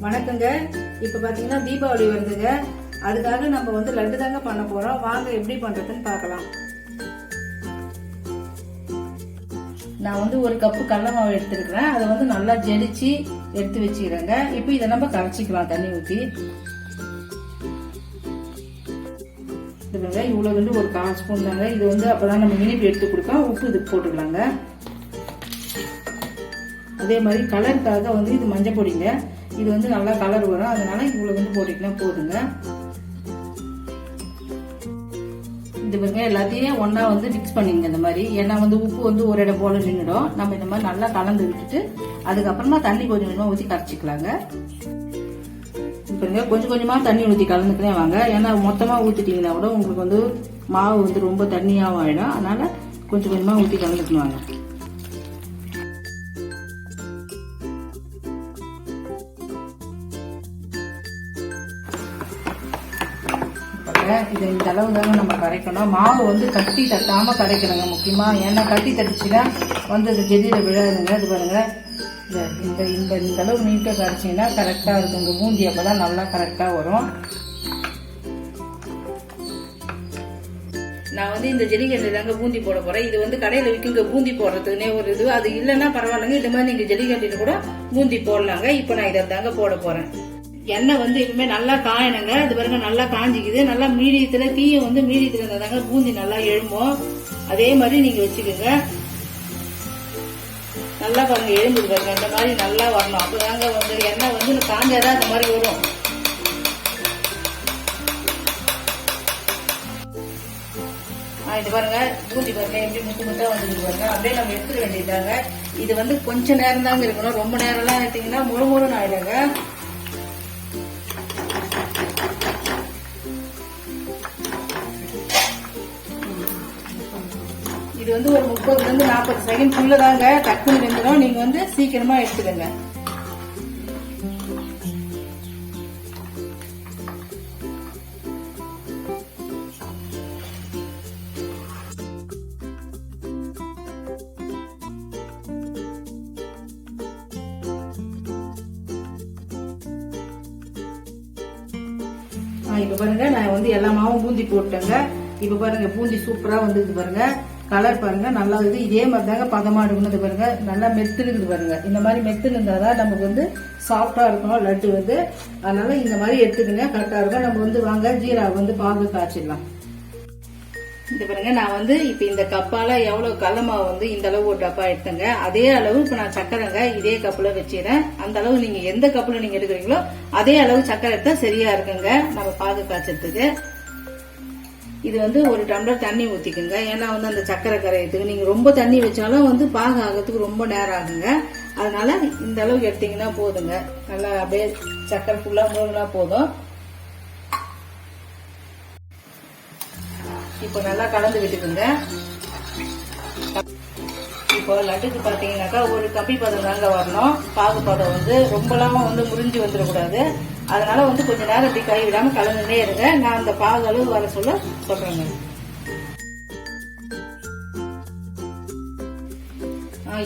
வணக்கங்க. இப்ப பாத்தீங்கன்னா தீபாவளி வருதுங்க. அதுக்காக நம்ம வந்து லட்டு தாங்க பண்ண போறோம். வாங்க எப்படி பண்றதுன்னு பார்க்கலாம். நான் வந்து ஒரு கப்பு கடலை மாவு எடுத்துருக்கிறேன். அதை வந்து நல்லா ஜெலிச்சு எடுத்து வச்சுக்கிறேங்க. இப்போ இதை நம்ம கரைச்சிக்கலாம் தண்ணி ஊற்றி. இதுங்க இவ்வளவு வந்து ஒரு 1/4 ஸ்பூன் தாங்க. இது வந்து அப்பதான் நம்ம இனிப்பு எடுத்து கொடுப்போம். உப்பு இதுக்கு போட்டுக்கலாங்க. அதே மாதிரி கலருக்காக வந்து இது மஞ்சள் பொடிங்க. இது வந்து நல்லா கலர் வரும், அதனால இவ்வளவு வந்து போட்டுக்கலாம் போதுங்க. இது பாருங்க எல்லாத்தையும் ஒன்னா வந்து மிக்ஸ் பண்ணிங்க இந்த மாதிரி. ஏன்னா வந்து உப்பு வந்து ஒரு இடம் போல நின்றுடும். நம்ம இந்த மாதிரி நல்லா கலந்து விட்டுட்டு அதுக்கப்புறமா தண்ணி கொஞ்சம் கொஞ்சமா ஊற்றி கரைச்சிக்கலாங்க. பாருங்க கொஞ்சம் கொஞ்சமா தண்ணி ஊற்றி கலந்துக்கினே வாங்க. ஏன்னா மொத்தமா ஊத்திட்டீங்கன்னா கூட உங்களுக்கு வந்து மாவு வந்து ரொம்ப தண்ணியாகவும் ஆயிடும். அதனால கொஞ்சம் கொஞ்சமா ஊற்றி கலந்துக்கணும் வாங்க. இது இந்த அளவு தாங்க நம்ம கரைக்கணும். மாவு வந்து கட்டி தட்டாம கரைக்கணுங்க முக்கியமா. ஏன்னா கட்டி தட்டுச்சுன்னா வந்து அது ஜெல்லியில விழாதுங்க. இது பாருங்க இந்த இந்த இந்த அளவு நீட்டா கரைச்சிங்கன்னா கரெக்டா இருக்குங்க. பூந்தி அப்பதான் நல்லா கரெக்டா வரும். நான் வந்து இந்த ஜெல்லிக்கட்டில தாங்க பூந்தி போட போறேன். இது வந்து கடையில விற்குங்க பூந்தி போடுறதுக்குன்னே ஒரு இது. அது இல்லைன்னா பரவாயில்லைங்க. இது மாதிரி நீங்க ஜெல்லிக்கட்டில கூட பூந்தி போடலாங்க. இப்ப நான் இதை தாங்க போட போறேன். எண்ணெய் வந்து எப்பவுமே நல்லா காயணுங்க. அது பாருங்க நல்லா காஞ்சிக்குது. நல்லா மீடியத்துல தீய வந்து மீடியத்துல இருந்தாங்க பூந்தி நல்லா எழும்பும். அதே மாதிரி நீங்க வச்சுக்கோங்க. நல்லா பாருங்க எழும்புது பாருங்க. இந்த மாதிரி நல்லா வரணும். அப்பதாங்க வந்து எண்ணெய் வந்து காஞ்சாதான் அந்த மாதிரி வரும். இது பாருங்க பூந்தி பாருங்க எப்படி முட்டு முட்டா வந்துருக்கு பாருங்க. அப்படியே நம்ம எடுத்துக்க வேண்டியதாங்க. இது வந்து கொஞ்ச நேரம் தாங்க இருக்கணும். ரொம்ப நேரம் எல்லாம் எடுத்தீங்கன்னா முழுமுழுன்னு ஆயிடுங்க. இது வந்து ஒரு 30 to 40 செகண்ட் தாங்க டக்குனு வெந்துடும். நீங்க வந்து சீக்கிரமா எடுத்துக்கங்க. இப்ப பாருங்க நான் வந்து எல்லா மாவும் பூந்தி போட்டேங்க. இப்ப பாருங்க பூந்தி சூப்பரா வந்துது பாருங்க. கலர் பாருங்க நல்லா இருக்குது. இதே மாதிரி தாங்க பதமா எடுக்கணும். பாருங்க நல்லா மெத்துனுக்குது பாருங்க. இந்த மாதிரி மெத்துன்னு இருந்தாதான் நமக்கு வந்து சாஃப்டா இருக்கணும் லட்டு வந்து. அதனால இந்த மாதிரி எடுத்துக்கங்க கரெக்டா இருக்கும். நம்ம வந்து வாங்க ஜீரா வந்து பாகு காய்ச்சிடலாம். இந்த பாருங்க நான் வந்து இப்ப இந்த கப்பால எவ்வளவு கடலை மாவு வந்து இந்த அளவு ஒரு டப்பா எடுத்தங்க. அதே அளவு இப்ப நான் சக்கரைங்க இதே கப்புல வச்சிடறேன். அந்த அளவு நீங்க எந்த கப்புல நீங்க எடுக்கிறீங்களோ அதே அளவு சக்கரை எடுத்தா சரியா இருக்குங்க நம்ம பாகு காய்ச்சறதுக்கு. இது வந்து ஒரு டம்ளர் தண்ணி ஊத்திக்குங்க. ஏன்னா வந்து அந்த சக்கரை கரையத்துக்கு நீங்க ரொம்ப தண்ணி வச்சாலும் வந்து பாகு ஆகிறதுக்கு ரொம்ப நேரம் ஆகுங்க. அதனால இந்த அளவுக்கு எடுத்தீங்கன்னா போதுங்க. நல்லா அப்படியே சக்கரை ஃபுல்லா முழுங்கினா போதும். இப்போ நல்லா கலந்து விட்டுக்குங்க. இப்போ லட்டுக்கு பாத்தீங்கன்னாக்கா ஒரு கம்பி பதம் தாங்க வரணும். பாகு பதம் வந்து ரொம்பலாம் வந்து முறிஞ்சு வந்துடக்கூடாது. அதனால வந்து கொஞ்ச நேரம் இப்படி கை விடாம கலந்துட்டே இருங்க. நான் அந்த பாகு அளவு வர சொல்றேங்க.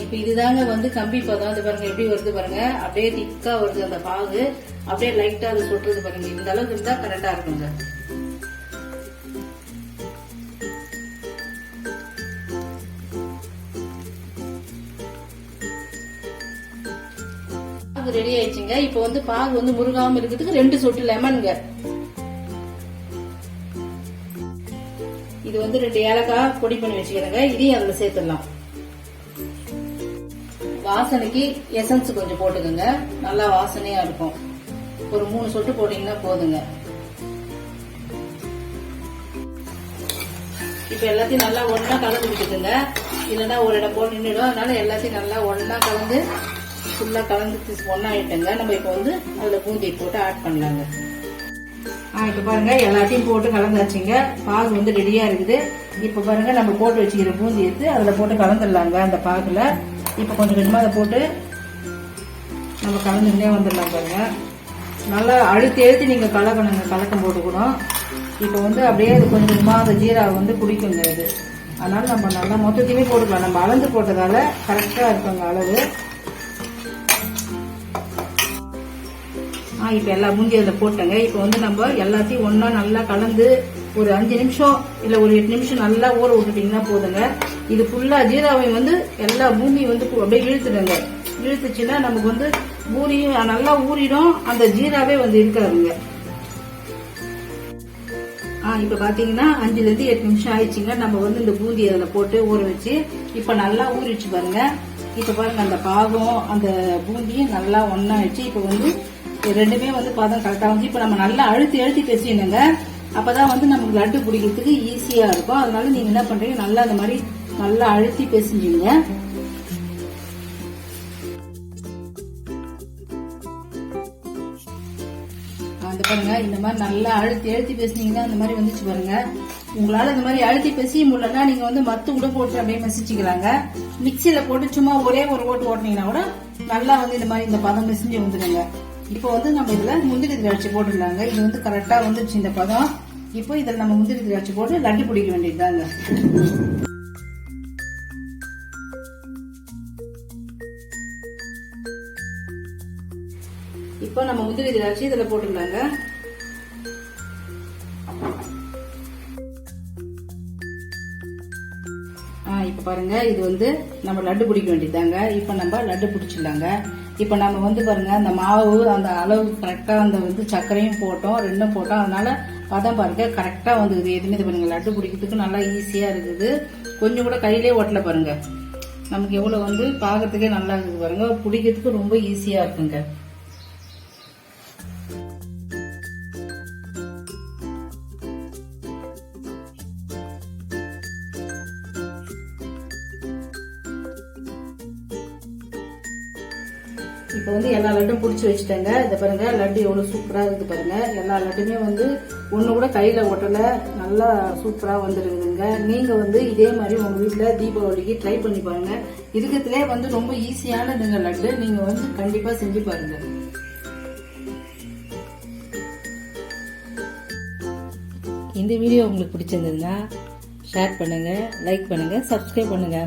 இப்ப இதுதாங்க வந்து கம்பி பதம். அது பாருங்க எப்படி வருது பாருங்க. அப்படியே திக்கா வருது அந்த பாகு. அப்படியே லைட்டா அது சொட்டுறது பாருங்க. இந்த அளவுக்கு இருந்தா கரெக்டா இருக்குங்க. ரெடி ஆயிடுச்சுங்க. இப்ப வந்து பாகு வந்து முருகாம இருக்கிறதுக்கு 2 சொட்டு லெமனுங்க. இது வந்து 2 ஏலக்காய் பொடி பண்ணி வச்சுக்கிறேங்க. இதையும் அதுல சேர்த்துடலாம். வாசனைக்கு எசன்ஸ் கொஞ்சம் போட்டுக்கோங்க. நல்லா வாசனையா இருக்கும். ஒரு 3 சொட்டு போட்டீங்கன்னா போதுங்க. இப்ப எல்லாத்தையும் நல்லா ஒன்னா கலந்து விட்டுக்குங்க. இல்லைன்னா ஒரு இடம் போல் நின்றுடும். அதனால எல்லாத்தையும் நல்லா ஒன்னா கலந்து ஃபுல்லா கலந்து ஒன்னாயிட்டுங்க. நம்ம இப்ப வந்து அதுல பூந்தியை போட்டு ஆட் பண்ணலாங்க. இப்ப பாருங்க எல்லாத்தையும் போட்டு கலந்தாச்சுங்க. பாகு வந்து ரெடியா இருக்குது. இப்ப பாருங்க நம்ம போட்டு வச்சுக்கிற பூந்தி எடுத்து அதுல போட்டு கலந்துடலாங்க. அந்த பாகுல இப்ப கொஞ்சம் கொஞ்சமா அதை போட்டு நம்ம கலந்துக்கிட்டே வந்துடலாம் பாருங்க. நல்லா அழுத்தி நீங்க கலக்கணுங்க. கலக்கம் போட்டுக்கணும். இப்ப வந்து அப்படியே கொஞ்சம் கொஞ்சமா அந்த ஜீரா வந்து குடிக்குங்க இது. அதனால நம்ம நல்லா மொத்தத்தையுமே போட்டுக்கலாம். நம்ம அளந்து போட்டதால கரெக்டா இருக்குங்க அளவு. இப்போ எல்லா பூந்தி அதில் போட்டேங்க. இப்போ வந்து நம்ம எல்லாத்தையும் ஒன்றா நல்லா கலந்து ஒரு 5 நிமிஷம் இல்லை ஒரு 8 நிமிஷம் நல்லா ஊற விட்டுட்டீங்கன்னா போதுங்க. இது ஃபுல்லாக ஜீராவை வந்து எல்லா பூந்தியும் வந்து அப்படியே இழுத்துடுங்க. இழுத்துச்சுன்னா நமக்கு வந்து பூரியும் நல்லா ஊறிடும், அந்த ஜீராவே வந்து இருக்காதுங்க. இப்போ பார்த்தீங்கன்னா 5லேருந்து 8 நிமிஷம் ஆயிடுச்சுங்க. நம்ம வந்து இந்த பூந்தி அதில் போட்டு ஊற வச்சு இப்போ நல்லா ஊறிச்சு பாருங்க. இப்போ பாருங்க அந்த பாகம் அந்த பூந்தியும் நல்லா ஒன்றா ஆயிடுச்சு. இப்போ வந்து ரெண்டுமே வந்து பதம் கரெக்டாக வந்து இப்போ நம்ம நல்லா அழுத்தி பேசிடணுங்க. அப்பதான் வந்து நமக்கு லட்டு பிடிக்கிறதுக்கு ஈஸியா இருக்கும். அதனால நீங்க என்ன பண்றீங்க, நல்லா அந்த மாதிரி நல்லா அழுத்தி பேசிஞ்சுங்க. அந்த பாருங்க இந்த மாதிரி நல்லா அழுத்தி பேசினீங்கன்னா அந்த மாதிரி வந்துச்சு பாருங்க. உங்களால இந்த மாதிரி அழுத்தி பேசி முடியலன்னா நீங்க வந்து மத்து கூட போட்டு அப்படியே மெசிச்சுக்கலாங்க. மிக்சியில போட்டு சும்மா ஒரே ஒரு ஓட்டு ஓட்டினீங்கன்னா கூட நல்லா வந்து இந்த மாதிரி இந்த பதம் மெசிஞ்சு வந்துடுங்க. இப்போ வந்து நம்ம இதுல முந்திரி திராட்சை போட்டுடலாங்க. இது வந்து கரெக்டா வந்துருச்சு இந்த பதம். இப்போ இதில் நம்ம முந்திரி திராட்சை போட்டு லட்டு பிடிக்க வேண்டியதுதாங்க. இப்போ நம்ம முந்திரி திராட்சை இதுல போட்டுடலாங்க. இப்ப பாருங்க இது வந்து நம்ம லட்டு பிடிக்க வேண்டியதாங்க. இப்ப நம்ம லட்டு பிடிச்சிடலாங்க. இப்ப நம்ம வந்து பாருங்க அந்த மாவு அந்த அளவு கரெக்டா அந்த வந்து சர்க்கரையும் போட்டோம், ரெண்டும் போட்டோம். அதனால பதம் பாருங்க கரெக்டா வந்து எதுவுமே இது பாருங்க லட்டு பிடிக்கிறதுக்கு நல்லா ஈஸியா இருக்குது. கொஞ்சம் கூட கையிலே ஒட்டல பாருங்க. நமக்கு எவ்வளவு வந்து பாக்கிறதுக்கே நல்லா இருக்குது பாருங்க. பிடிக்கிறதுக்கு ரொம்ப ஈஸியா இருக்குங்க. இப்போ வந்து எல்லா லட்டும் பிடிச்சி வச்சுட்டேங்க. இதை பாருங்க லட்டு எவ்வளவு சூப்பரா இருக்குது பாருங்க. எல்லா லட்டுமே வந்து ஒண்ணு கூட கையில ஒட்டல, நல்லா சூப்பரா வந்துருக்குதுங்க. நீங்க வந்து இதே மாதிரி உங்க வீட்டுல தீபாவளிக்கு ட்ரை பண்ணி பாருங்க. இருக்கிறதுலே வந்து ரொம்ப ஈஸியானதுங்க லட்டு. நீங்க வந்து கண்டிப்பா செஞ்சு பாருங்க. இந்த வீடியோ உங்களுக்கு பிடிச்சிருந்ததுன்னா ஷேர் பண்ணுங்க, லைக் பண்ணுங்க, சப்ஸ்கிரைப் பண்ணுங்க.